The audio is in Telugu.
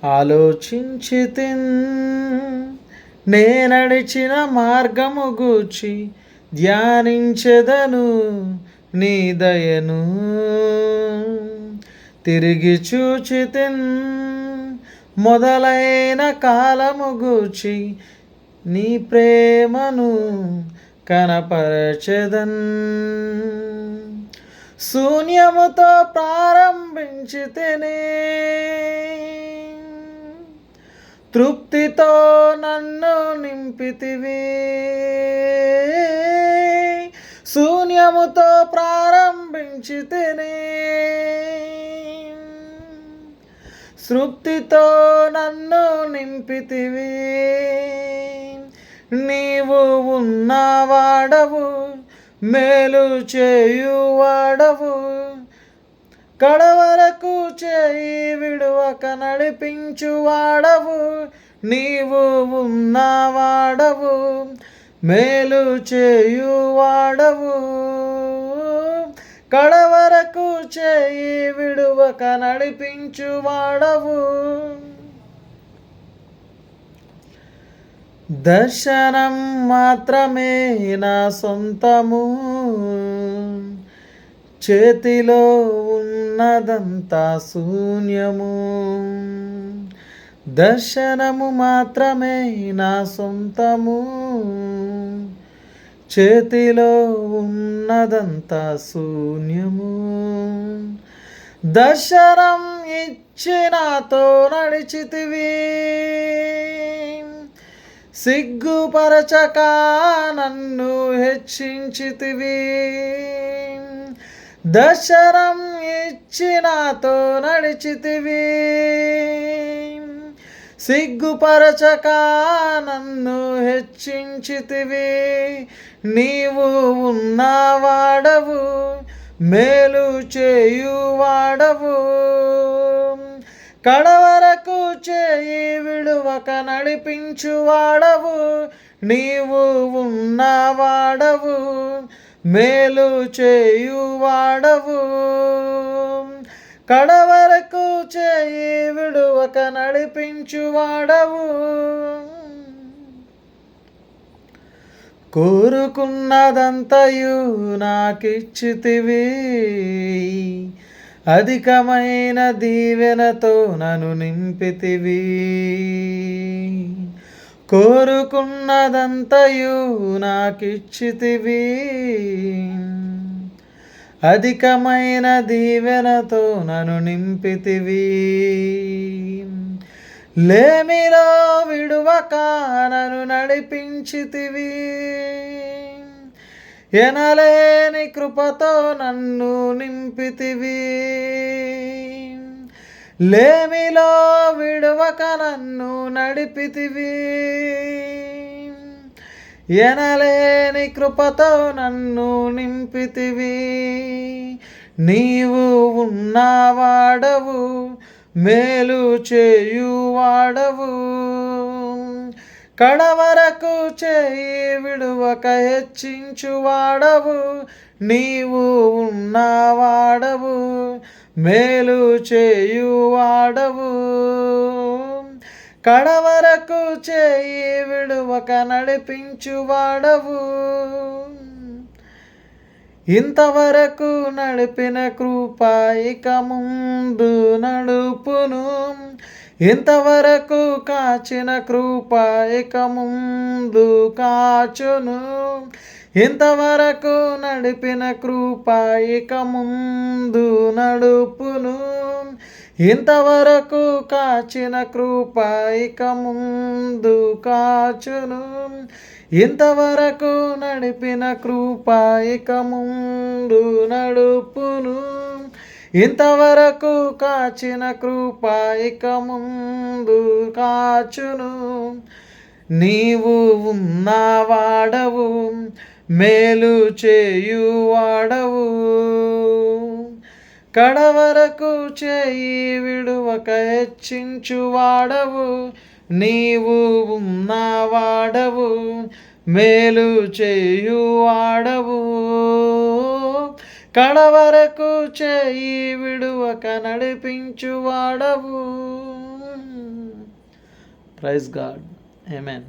ఆలోచించితిన్ నే నడిచిన మార్గము గూర్చి ధ్యానించెదను నీ దయను. తిరిగి చూచితిన్ మొదలైన కాలము గూర్చి నీ ప్రేమను కనపరచెదన్. శూన్యముతో ప్రారంభించితిని, తృప్తితో నన్ను నింపితివి. శూన్యముతో ప్రారంభించితిని, తృప్తితో నన్ను నింపితివి. నీవు ఉన్నవాడవు, మేలు చేయువాడవు, కడవరకు చేయి విడువక నడిపించువాడవు. నీవు ఉన్నవాడవు, మేలు చేయువాడవు, కడవరకు చేయి విడువక నడిపించువాడవు. దర్శనం మాత్రమే నా సొంతము, చేతిలో ఉన్నదంతా శూన్యము. దర్శనము మాత్రమే నా సొంతము, చేతిలో ఉన్నదంతా శూన్యము. దర్శనం ఇచ్చి నాతో నడిచితివి, సిగ్గుపరచక నన్ను హెచ్చించితివి. దర్శనం ఇచ్చి నాతో నడిచితివి, సిగ్గుపరచక నన్ను హెచ్చించితివి. నీవు ఉన్నవాడవు, మేలు చేయువాడవు, కడవరకు చేయి విడువక నడిపించువాడవు. నీవు ఉన్నవాడవు, మేలు చేయువాడవు, కడవరకు చేయి విడువక నడిపించువాడవు. కోరుకున్నదంతయు నాకిచ్చితివి, అధికమైన దీవెనతో నన్ను నింపితివి. కోరుకున్నదంతయు నాకిచ్చితివి, అధికమైన దీవెనతో నన్ను నింపితివి. లేమిలో విడువక నన్ను నడిపించితివి, ఎనలేని కృపతో నన్ను నింపితివి. లేమిలో విడువక నన్ను నడిపితివి, ఎనలేని కృపతో నన్ను నింపితివి. నీవు ఉన్నవాడవు, మేలు చేయువాడవు, కడవరకు చేయి విడువక హెచ్చించువాడవు. నీవు ఉన్నవాడవు, మేలు చేయువాడవు, కడవరకు చేయి విడువక నడిపించువాడవు. ఇంతవరకు నడిపిన కృప ఇక ముందు నడుపును, ఇంతవరకు కాచిన కృప ఇక ముందు కాచును. ఇంతవరకు నడిపిన కృప ఇక ముందు నడుపును, ఇంతవరకు కాచిన కృప ఇక ముందు కాచును. ఇంతవరకు నడిపిన కృప ఇక ముందు నడుపును, ఇంతవరకు కాచిన కృప ఇక ముందు కాచును. నీవు ఉన్నవాడవు, మేలు చేయువాడవు, కడవరకు చేయి విడువక హెచ్చించువాడవు. నీవు ఉన్నవాడవు, మేలు చేయువాడవు, కడవరకు చేయి విడువక నడిపించువాడవు. Praise God. ఆమేన్.